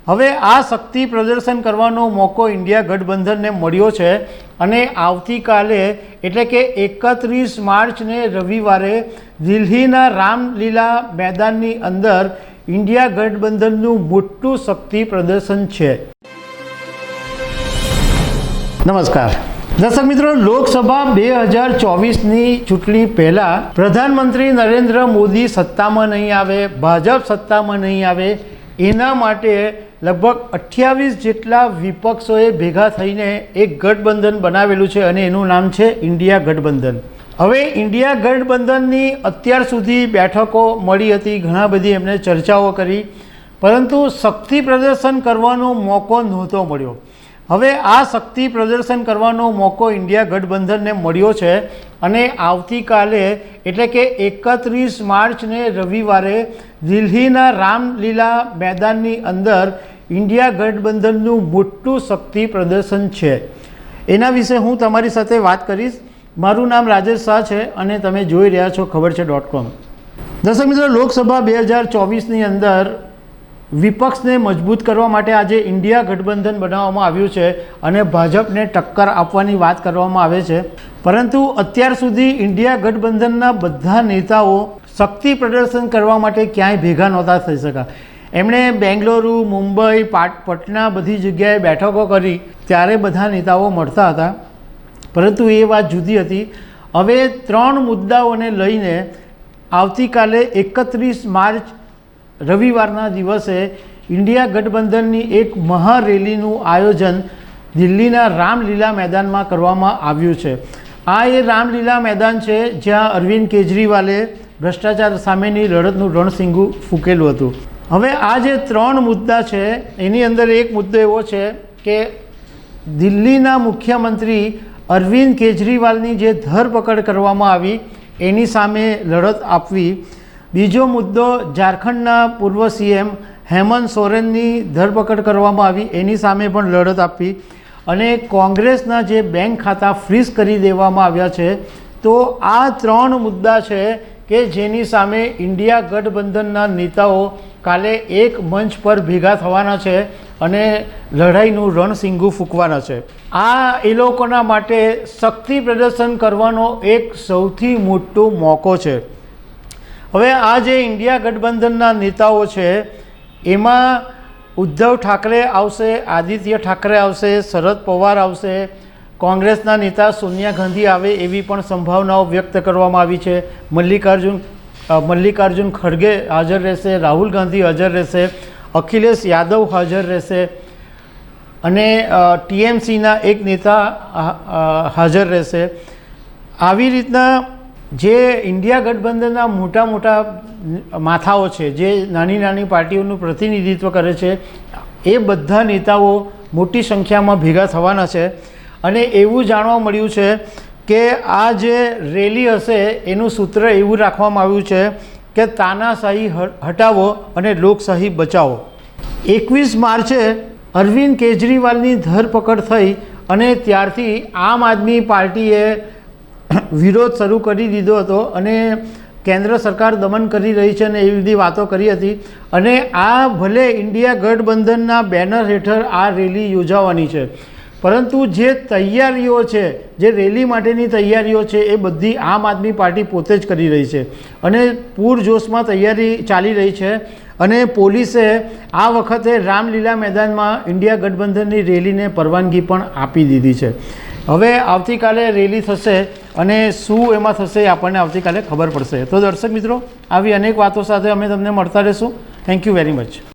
હવે આ શક્તિ પ્રદર્શન કરવાનો મોકો ઇન્ડિયા ગઠબંધનને મળ્યો છે અને આવતીકાલે એટલે કે 31 માર્ચને રવિવારે દિલ્હીના રામલીલા મેદાનની અંદર ઇન્ડિયા ગઠબંધનનું મોટું શક્તિ પ્રદર્શન છે। નમસ્કાર દર્શક મિત્રો, લોકસભા 2024ની ચૂંટણી પહેલાં પ્રધાનમંત્રી નરેન્દ્ર મોદી સત્તામાં નહીં આવે, ભાજપ સત્તામાં નહીં આવે, એના માટે લગભગ 28 જેટલા વિપક્ષોએ ભેગા થઈને એક ગઠબંધન બનાવેલું છે અને એનું નામ છે ઇન્ડિયા ગઠબંધન। હવે ઇન્ડિયા ગઠબંધનની અત્યાર સુધી બેઠકો મળી હતી, ઘણા બધી એમને ચર્ચાઓ કરી, પરંતુ શક્તિ પ્રદર્શન કરવાનો મોકો નહોતો મળ્યો। હવે આ શક્તિ પ્રદર્શન કરવાનો મોકો ઇન્ડિયા ગઠબંધનને મળ્યો છે અને આવતીકાલે એટલે કે 31 માર્ચને રવિવારે દિલ્હીના રામલીલા મેદાનની અંદર ઇન્ડિયા ગઠબંધનનું મોટું શક્તિ પ્રદર્શન છે। એના વિશે હું તમારી સાથે વાત કરીશ। મારું નામ રાજેશ શાહ છે અને તમે જોઈ રહ્યા છો ખબર છે.com। દર્શક મિત્રો, લોકસભા 2024ની અંદર વિપક્ષને મજબૂત કરવા માટે આજે ઇન્ડિયા ગઠબંધન બનાવવામાં આવ્યું છે અને ભાજપને ટક્કર આપવાની વાત કરવામાં આવે છે, પરંતુ અત્યાર સુધી ઇન્ડિયા ગઠબંધનના બધા નેતાઓ શક્તિ પ્રદર્શન કરવા માટે ક્યાંય ભેગા નહોતા થઈ શક્યા। એમણે બેંગલુરુ, મુંબઈ, પટના બધી જગ્યાએ બેઠકો કરી, ત્યારે બધા નેતાઓ મળતા હતા, પરંતુ એ વાત જુદી હતી। હવે 3 મુદ્દાઓને લઈને આવતીકાલે 31 માર્ચ રવિવારના દિવસે ઇન્ડિયા ગઠબંધનની એક મહારેલીનું આયોજન દિલ્હીના રામલીલા મેદાનમાં કરવામાં આવ્યું છે। આ એ રામલીલા મેદાન છે જ્યાં અરવિંદ કેજરીવાલે ભ્રષ્ટાચાર સામેની લડતનું રણસીંગું ફૂંકેલું હતું। હવે આ જે 3 મુદ્દા છે એની અંદર એક મુદ્દો એવો છે કે દિલ્હીના મુખ્યમંત્રી અરવિંદ કેજરીવાલની જે ધરપકડ કરવામાં આવી એની સામે લડત આપવી। બીજો મુદ્દો ઝારખંડના પૂર્વ સીએમ હેમંત સોરેનની ધરપકડ કરવામાં આવી એની સામે પણ લડત આપવી અને કોંગ્રેસના જે બેંક ખાતા ફ્રીઝ કરી દેવામાં આવ્યા છે, તો આ 3 મુદ્દા છે કે જેની સામે ઇન્ડિયા ગઠબંધનના નેતાઓ કાલે એક મંચ પર ભેગા થવાના છે અને લડાઈનું રણસીંગું ફૂંકવાના છે। આ એ લોકોના માટે શક્તિ પ્રદર્શન કરવાનો એક સૌથી મોટો મોકો છે। હવે આ જે ઇન્ડિયા ગઠબંધનના નેતાઓ છે એમાં ઉદ્ધવ ઠાકરે આવશે, આદિત્ય ઠાકરે આવશે, શરદ પવાર આવશે, કોંગ્રેસના નેતા સોનિયા ગાંધી આવે એવી પણ સંભાવનાઓ વ્યક્ત કરવામાં આવી છે। મલ્લિકાર્જુન ખડગે હાજર રહેશે, રાહુલ ગાંધી હાજર રહેશે, અખિલેશ યાદવ હાજર રહેશે અને ટીએમસીના એક નેતા હાજર રહેશે। આવી રીતના જે ઇન્ડિયા ગઠબંધનના મોટા મોટા માથાઓ છે, જે નાની નાની પાર્ટીઓનું પ્રતિનિધિત્વ કરે છે, એ બધા નેતાઓ મોટી સંખ્યામાં ભેગા થવાના છે અને એવું જાણવા મળ્યું છે કે આ જે રેલી હશે એનું સૂત્ર એવું રાખવામાં આવ્યું છે કે તાનાશાહી હટાવો અને લોકશાહી બચાવો। 21 માર્ચે અરવિંદ કેજરીવાલની ધરપકડ થઈ અને ત્યારથી આમ આદમી પાર્ટીએ વિરોધ શરૂ કરી દીધો હતો અને કેન્દ્ર સરકાર દમન કરી રહી છે અને એવી બધી વાતો કરી હતી અને આ ભલે ઇન્ડિયા ગઠબંધનના બેનર હેઠળ આ રેલી યોજાવાની છે, પરંતુ જે તૈયારીઓ છે, જે રેલી માટેની તૈયારીઓ છે એ બધી આમ આદમી પાર્ટી પોતે જ કરી રહી છે અને પૂરજોશમાં તૈયારી ચાલી રહી છે અને પોલીસે આ વખતે રામલીલા મેદાનમાં ઇન્ડિયા ગઠબંધનની રેલીને પરવાનગી પણ આપી દીધી છે। હવે આવતીકાલે રેલી થશે અને શું એમાં થશે એ આપણને આવતીકાલે ખબર પડશે। તો દર્શક મિત્રો, આવી અનેક વાતો સાથે અમે તમને મળતા રહીશું। Thank you very much.